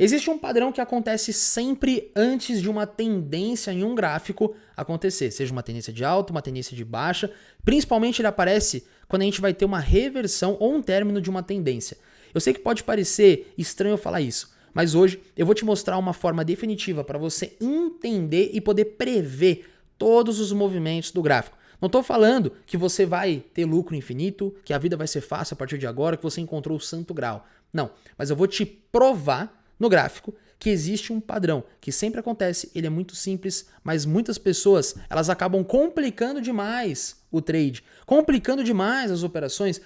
Existe um padrão que acontece sempre antes de uma tendência em um gráfico acontecer, seja uma tendência de alta, uma tendência de baixa. Principalmente ele aparece quando a gente vai ter uma reversão ou um término de uma tendência. Eu sei que pode parecer estranho eu falar isso, mas hoje eu vou te mostrar uma forma definitiva para você entender e poder prever todos os movimentos do gráfico. Não estou falando que você vai ter lucro infinito, que a vida vai ser fácil a partir de agora, que você encontrou o santo grau. Não, mas eu vou te provar no gráfico que existe um padrão que sempre acontece, ele é muito simples, mas muitas pessoas elas acabam complicando demais o trade, complicando demais as operações,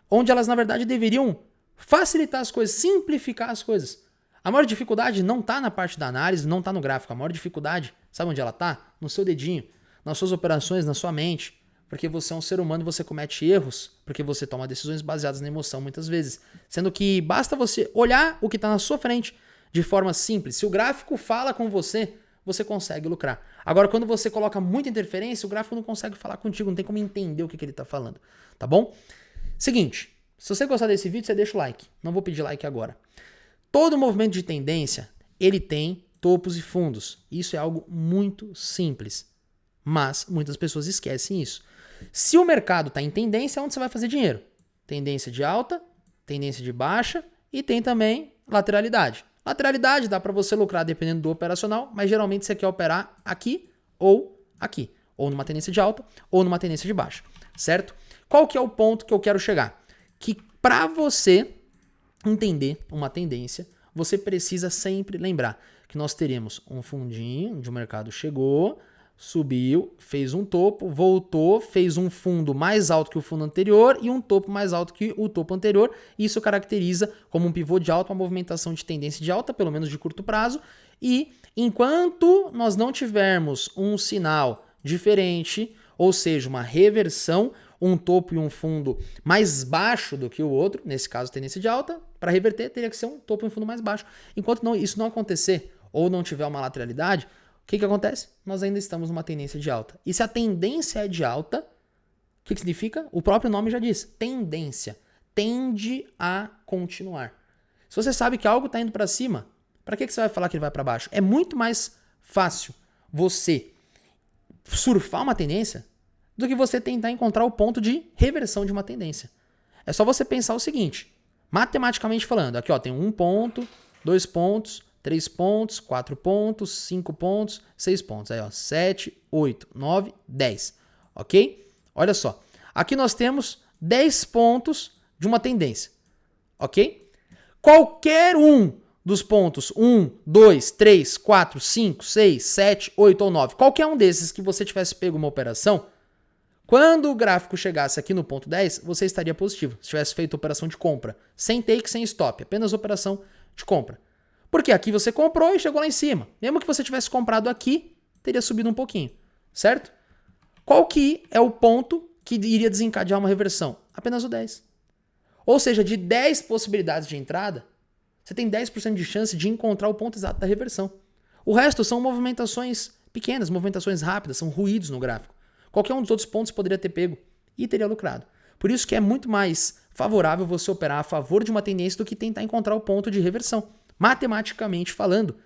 onde elas na verdade deveriam facilitar as coisas, simplificar as coisas. A maior dificuldade não está na parte da análise, não está no gráfico, a maior dificuldade, sabe onde ela está? No seu dedinho, nas suas operações, na sua mente. Porque você é um ser humano e você comete erros, porque você toma decisões baseadas na emoção muitas vezes. Sendo que basta você olhar o que está na sua frente de forma simples. Se o gráfico fala com você, você consegue lucrar. Agora, quando você coloca muita interferência, o gráfico não consegue falar contigo, não tem como entender o que ele está falando. Tá bom? Seguinte, se você gostar desse vídeo, você deixa o like. Não vou pedir like agora. Todo movimento de tendência, ele tem topos e fundos. Isso é algo muito simples. Mas muitas pessoas esquecem isso. Se o mercado está em tendência, onde você vai fazer dinheiro? Tendência de alta, tendência de baixa e tem também lateralidade. Lateralidade dá para você lucrar dependendo do operacional, mas geralmente você quer operar aqui, ou numa tendência de alta ou numa tendência de baixa, certo? Qual que é o ponto que eu quero chegar? Que para você entender uma tendência, você precisa sempre lembrar que nós teremos um fundinho onde o mercado chegou, subiu, fez um topo, voltou, fez um fundo mais alto que o fundo anterior e um topo mais alto que o topo anterior. Isso caracteriza como um pivô de alta, uma movimentação de tendência de alta, pelo menos de curto prazo. E enquanto nós não tivermos um sinal diferente, ou seja, uma reversão, um topo e um fundo mais baixo do que o outro, nesse caso tendência de alta, para reverter teria que ser um topo e um fundo mais baixo. Enquanto isso não acontecer ou não tiver uma lateralidade, o que acontece? Nós ainda estamos numa tendência de alta. E se a tendência é de alta, o que significa? O próprio nome já diz, tendência. Tende a continuar. Se você sabe que algo está indo para cima, para que você vai falar que ele vai para baixo? É muito mais fácil você surfar uma tendência do que você tentar encontrar o ponto de reversão de uma tendência. É só você pensar o seguinte, matematicamente falando, aqui ó, tem 1 ponto, 2 pontos, 3 pontos, 4 pontos, 5 pontos, 6 pontos. Aí, ó, 7, 8, 9, 10. Ok? Olha só. Aqui nós temos 10 pontos de uma tendência. Ok? Qualquer um dos pontos 1, 2, 3, 4, 5, 6, 7, 8 ou 9, qualquer um desses que você tivesse pego uma operação, quando o gráfico chegasse aqui no ponto 10, você estaria positivo. Se tivesse feito operação de compra, sem take, sem stop, apenas operação de compra. Porque aqui você comprou e chegou lá em cima. Mesmo que você tivesse comprado aqui, teria subido um pouquinho, certo? Qual que é o ponto que iria desencadear uma reversão? Apenas o 10. Ou seja, de 10 possibilidades de entrada, você tem 10% de chance de encontrar o ponto exato da reversão. O resto são movimentações pequenas, movimentações rápidas, são ruídos no gráfico. Qualquer um dos outros pontos poderia ter pego e teria lucrado. Por isso que é muito mais favorável você operar a favor de uma tendência do que tentar encontrar o ponto de reversão. Matematicamente falando,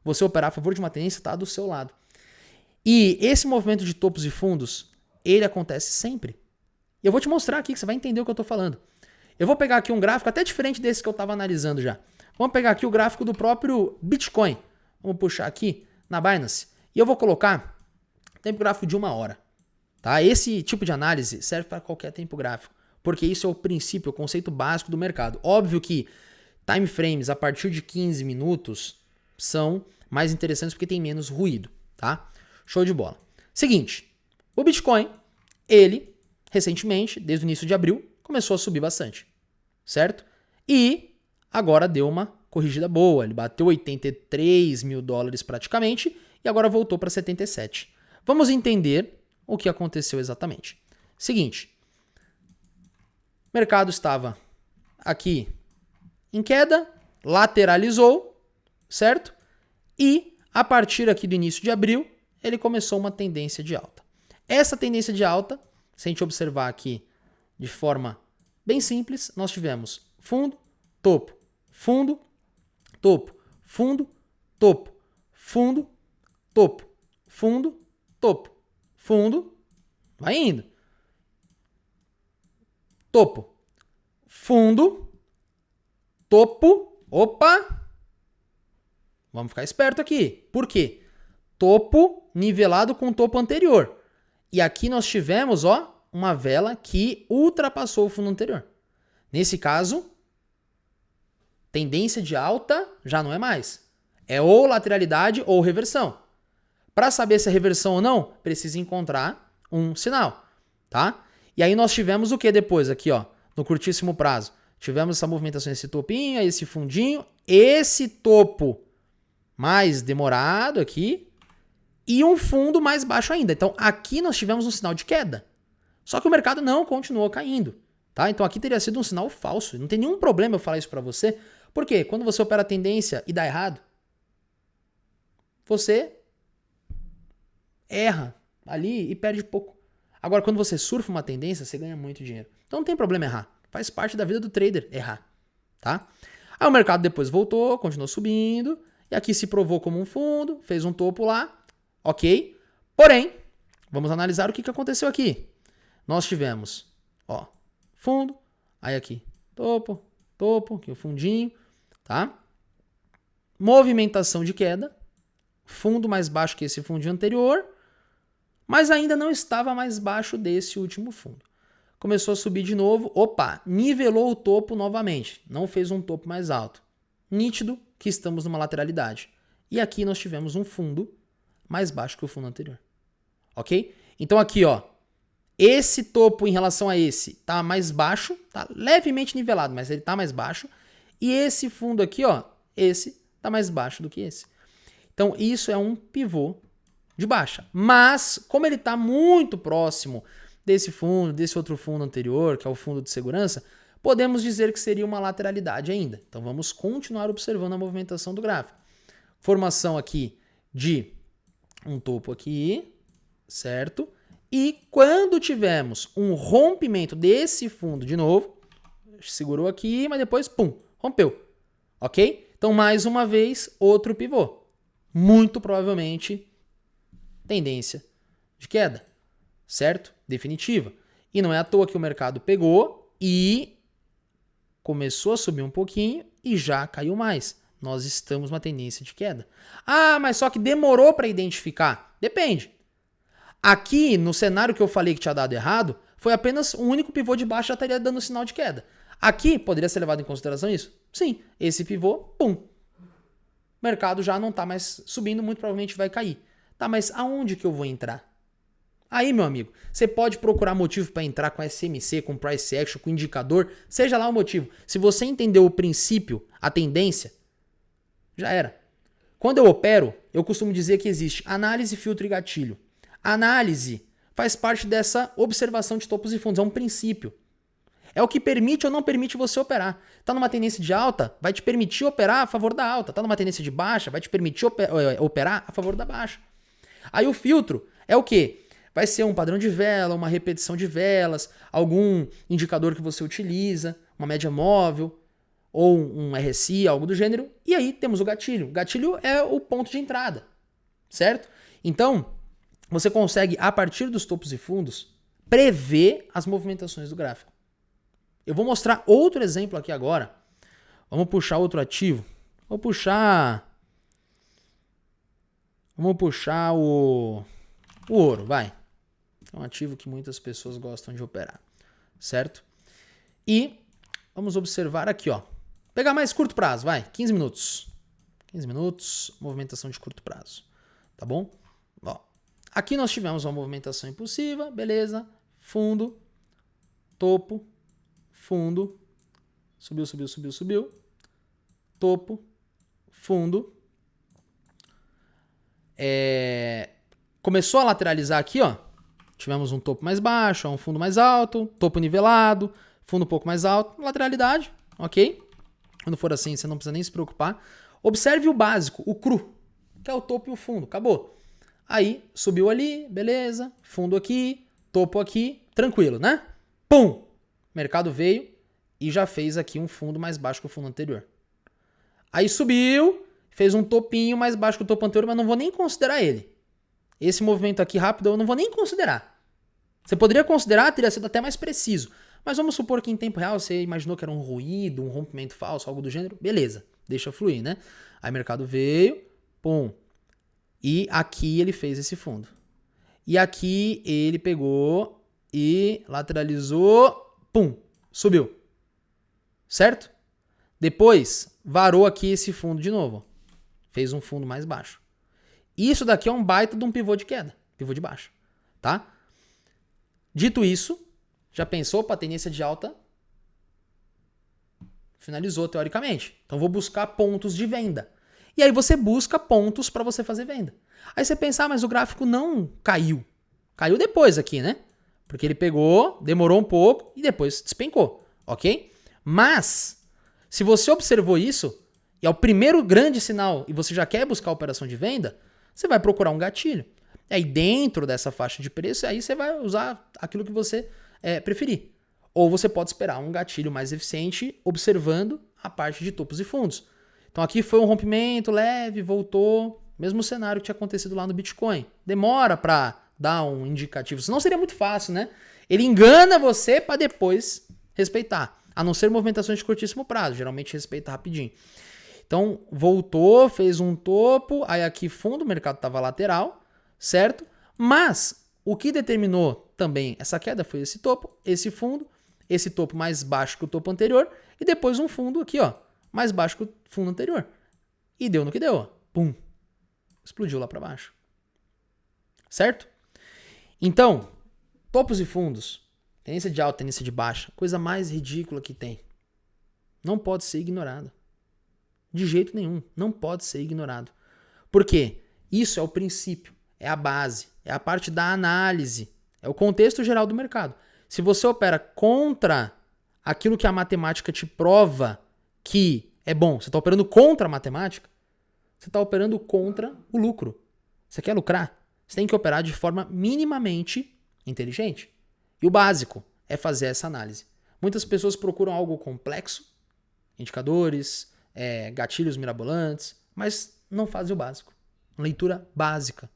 você operar a favor de uma tendência está do seu lado. E esse movimento de topos e fundos, ele acontece sempre. E eu vou te mostrar aqui que você vai entender o que eu estou falando. Eu vou pegar aqui um gráfico até diferente desse que eu estava analisando já. Vamos pegar aqui o gráfico do próprio Bitcoin. Vamos puxar aqui na Binance. E eu vou colocar tempo gráfico de 1 hora. Tá? Esse tipo de análise serve para qualquer tempo gráfico. Porque isso é o princípio, o conceito básico do mercado. Óbvio que time frames a partir de 15 minutos são mais interessantes porque tem menos ruído, tá? Show de bola. Seguinte, o Bitcoin, ele, recentemente, desde o início de abril, começou a subir bastante, certo? E agora deu uma corrigida boa, ele bateu 83 mil dólares praticamente e agora voltou para 77. Vamos entender o que aconteceu exatamente. Seguinte, o mercado estava aqui em queda, lateralizou, certo? E a partir aqui do início de abril, ele começou uma tendência de alta. Essa tendência de alta, se a gente observar aqui de forma bem simples, nós tivemos fundo, topo, fundo, topo, fundo, topo, fundo, topo, fundo, topo, fundo, vai indo. Topo, fundo, topo, opa, vamos ficar esperto aqui. Por quê? Topo nivelado com o topo anterior. E aqui nós tivemos, ó, uma vela que ultrapassou o fundo anterior. Nesse caso, tendência de alta já não é mais. É ou lateralidade ou reversão. Para saber se é reversão ou não, precisa encontrar um sinal, tá? E aí nós tivemos o que depois aqui, ó, no curtíssimo prazo? Tivemos essa movimentação, esse topinho, esse fundinho, esse topo mais demorado aqui e um fundo mais baixo ainda. Então aqui nós tivemos um sinal de queda. Só que o mercado não continuou caindo, tá? Então aqui teria sido um sinal falso. Não tem nenhum problema eu falar isso para você. Por quê? Quando você opera a tendência e dá errado, você erra ali e perde pouco. Agora, quando você surfa uma tendência, você ganha muito dinheiro. Então não tem problema errar. Faz parte da vida do trader errar, tá? Aí o mercado depois voltou, continuou subindo, e aqui se provou como um fundo, fez um topo lá, ok? Porém, vamos analisar o que aconteceu aqui. Nós tivemos, ó, fundo, aí aqui, topo, aqui o fundinho, tá? Movimentação de queda, fundo mais baixo que esse fundinho anterior, mas ainda não estava mais baixo desse último fundo. Começou a subir de novo, opa, nivelou o topo novamente, não fez um topo mais alto. Nítido que estamos numa lateralidade. E aqui nós tivemos um fundo mais baixo que o fundo anterior. Ok? Então aqui, ó, esse topo em relação a esse tá mais baixo, tá levemente nivelado, mas ele tá mais baixo. E esse fundo aqui, ó, esse tá mais baixo do que esse. Então isso é um pivô de baixa. Mas, como ele está muito próximo desse fundo, desse outro fundo anterior, que é o fundo de segurança, podemos dizer que seria uma lateralidade ainda. Então vamos continuar observando a movimentação do gráfico. Formação aqui de um topo aqui, certo? E quando tivemos um rompimento desse fundo de novo, segurou aqui, mas depois, pum, rompeu. Ok? Então, mais uma vez, outro pivô. Muito provavelmente tendência de queda, certo? Definitiva. E não é à toa que o mercado pegou e começou a subir um pouquinho e já caiu mais. Nós estamos numa tendência de queda. Ah, mas só que demorou para identificar. Depende. Aqui, no cenário que eu falei que tinha dado errado, foi apenas um único pivô de baixo já estaria dando sinal de queda. Aqui, poderia ser levado em consideração isso? Sim. Esse pivô, pum. O mercado já não está mais subindo, muito provavelmente vai cair. Tá, mas aonde que eu vou entrar? Aí, meu amigo, você pode procurar motivo para entrar com SMC, com Price Action, com indicador, seja lá o motivo. Se você entendeu o princípio, a tendência, já era. Quando eu opero, eu costumo dizer que existe análise, filtro e gatilho. A análise faz parte dessa observação de topos e fundos, é um princípio. É o que permite ou não permite você operar. Tá numa tendência de alta, vai te permitir operar a favor da alta. Tá numa tendência de baixa, vai te permitir operar a favor da baixa. Aí o filtro é o quê? Vai ser um padrão de vela, uma repetição de velas, algum indicador que você utiliza, uma média móvel, ou um RSI, algo do gênero. E aí temos o gatilho. O gatilho é o ponto de entrada, certo? Então, você consegue, a partir dos topos e fundos, prever as movimentações do gráfico. Eu vou mostrar outro exemplo aqui agora. Vamos puxar outro ativo. Vamos puxar o ouro, vai. É um ativo que muitas pessoas gostam de operar, certo? E vamos observar aqui, ó. Pegar mais curto prazo, vai, 15 minutos. 15 minutos, movimentação de curto prazo, tá bom? Ó, aqui nós tivemos uma movimentação impulsiva, beleza, fundo, topo, fundo, subiu, subiu, subiu, subiu, topo, fundo, começou a lateralizar aqui, ó. Tivemos um topo mais baixo, um fundo mais alto, topo nivelado, fundo um pouco mais alto, lateralidade, ok? Quando for assim, você não precisa nem se preocupar. Observe o básico, o cru, que é o topo e o fundo, acabou. Aí, subiu ali, beleza, fundo aqui, topo aqui, tranquilo, né? Pum! Mercado veio e já fez aqui um fundo mais baixo que o fundo anterior. Aí subiu fez um topinho mais baixo que o topo anterior, mas não vou nem considerar ele. Esse movimento aqui rápido eu não vou nem considerar. Você poderia considerar, teria sido até mais preciso. Mas vamos supor que em tempo real você imaginou que era um ruído, um rompimento falso, algo do gênero. Beleza, deixa fluir, né? Aí o mercado veio, pum. E aqui ele fez esse fundo. E aqui ele pegou e lateralizou, pum, subiu. Certo? Depois, varou aqui esse fundo de novo. Fez um fundo mais baixo. Isso daqui é um baita de um pivô de queda. Pivô de baixo. Tá? Dito isso, já pensou para tendência de alta? Finalizou teoricamente. Então vou buscar pontos de venda. E aí você busca pontos para você fazer venda. Aí você pensa, mas o gráfico não caiu. Caiu depois aqui, né? Porque ele pegou, demorou um pouco e depois despencou. Ok? Mas, se você observou isso, e é o primeiro grande sinal, e você já quer buscar a operação de venda, você vai procurar um gatilho. E aí dentro dessa faixa de preço, aí você vai usar aquilo que você preferir. Ou você pode esperar um gatilho mais eficiente observando a parte de topos e fundos. Então aqui foi um rompimento leve, voltou. Mesmo cenário que tinha acontecido lá no Bitcoin. Demora para dar um indicativo. Senão seria muito fácil, né? Ele engana você para depois respeitar. A não ser movimentações de curtíssimo prazo. Geralmente respeita rapidinho. Então voltou, fez um topo. Aí aqui fundo, o mercado estava lateral. Certo? Mas o que determinou também essa queda foi esse topo, esse fundo, esse topo mais baixo que o topo anterior e depois um fundo aqui, ó, mais baixo que o fundo anterior. E deu no que deu, ó. Pum. Explodiu lá para baixo. Certo? Então, topos e fundos, tendência de alta, tendência de baixa, coisa mais ridícula que tem. Não pode ser ignorado. De jeito nenhum. Não pode ser ignorado. Por quê? Isso é o princípio. É a base, é a parte da análise, é o contexto geral do mercado. Se você opera contra aquilo que a matemática te prova que é bom, você está operando contra a matemática, você está operando contra o lucro. Você quer lucrar? Você tem que operar de forma minimamente inteligente. E o básico é fazer essa análise. Muitas pessoas procuram algo complexo, indicadores, gatilhos mirabolantes, mas não fazem o básico. Leitura básica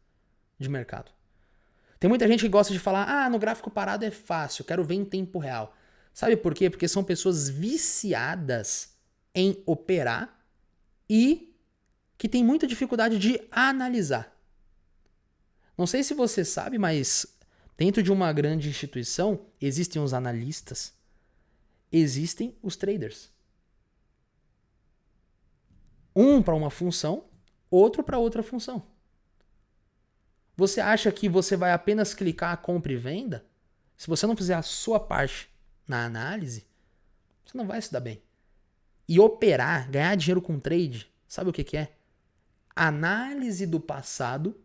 de mercado. Tem muita gente que gosta de falar, no gráfico parado é fácil, quero ver em tempo real. Sabe por quê? Porque são pessoas viciadas em operar e que têm muita dificuldade de analisar. Não sei se você sabe, mas dentro de uma grande instituição existem os analistas, existem os traders. Um para uma função, outro para outra função. Você acha que você vai apenas clicar compra e venda? Se você não fizer a sua parte na análise, você não vai se dar bem. E operar, ganhar dinheiro com trade, sabe o que é? Análise do passado,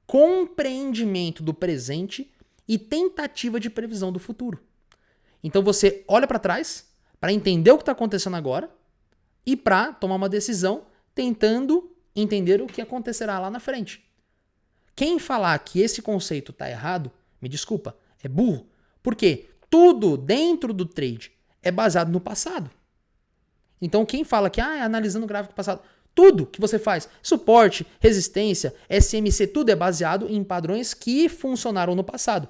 compreendimento do presente e tentativa de previsão do futuro. Então você olha para trás para entender o que está acontecendo agora e para tomar uma decisão tentando entender o que acontecerá lá na frente. Quem falar que esse conceito está errado, me desculpa, é burro. Porque tudo dentro do trade é baseado no passado. Então quem fala que é analisando o gráfico passado, tudo que você faz, suporte, resistência, SMC, tudo é baseado em padrões que funcionaram no passado.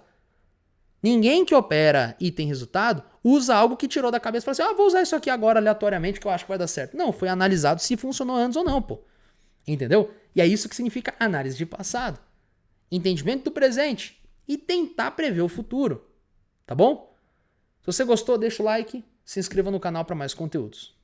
Ninguém que opera e tem resultado usa algo que tirou da cabeça e fala assim, vou usar isso aqui agora aleatoriamente que eu acho que vai dar certo. Não, foi analisado se funcionou antes ou não, pô. Entendeu? E é isso que significa análise de passado. Entendimento do presente e tentar prever o futuro. Tá bom? Se você gostou, deixa o like, se inscreva no canal para mais conteúdos.